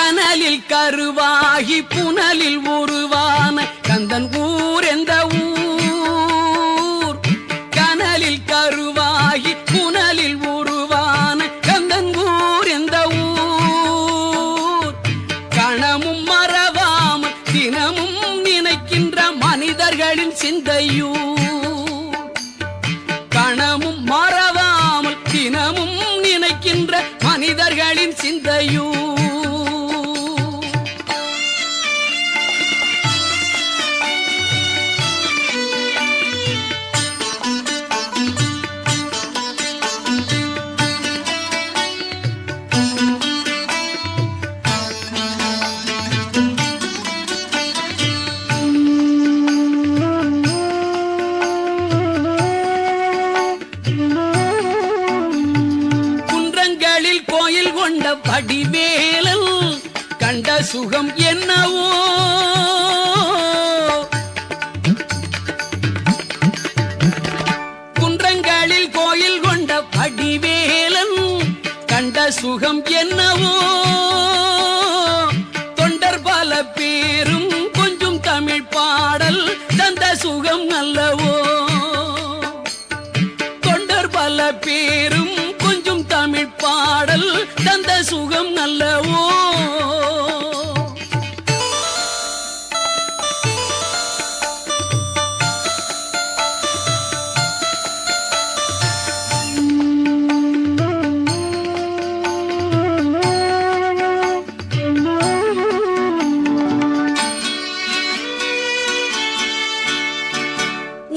கனலில் கருவாகி புனலில் உருவான கந்தன் ஊர் எந்த ஊர்? கனலில் கருவாகி புனலில் உருவான கந்தன் ஊர் எந்த ஊர்? கணமும் மறவாமல் தினமும் நினைக்கின்ற மனிதர்களின் சிந்தையூர். கணமும் மறவாமல் தினமும் நினைக்கின்ற மனிதர்களின் சிந்தையூர். வடிவேலன் கண்ட சுகம் என்னவோ? குன்றங்களில் கோயில் கொண்ட வடிவேலன் கண்ட சுகம் என்னவோ? தொண்டர் பல பேரும் கொஞ்சம் தமிழ் பாடல் தந்த சுகம் அல்லவோ? தொண்டர் பல பேரும் கொஞ்சம் தமிழ் பாடல் தந்த சுகம் நல்லவோ?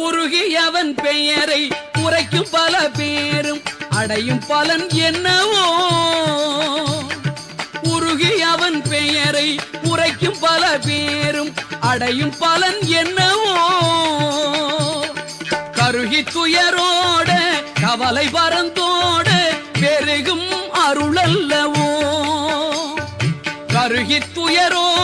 உருகியவன் பெயரை உரைக்கும் பல பேரும் அடையும் பலன் என்னவோ? உருகி அவன் பெயரை உரைக்கும் பல பேரும் அடையும் பலன் என்னவோ? கருகி துயரோட கவலை பரந்தோட பெருகும் அருளல்லவோ? கருகி துயரோட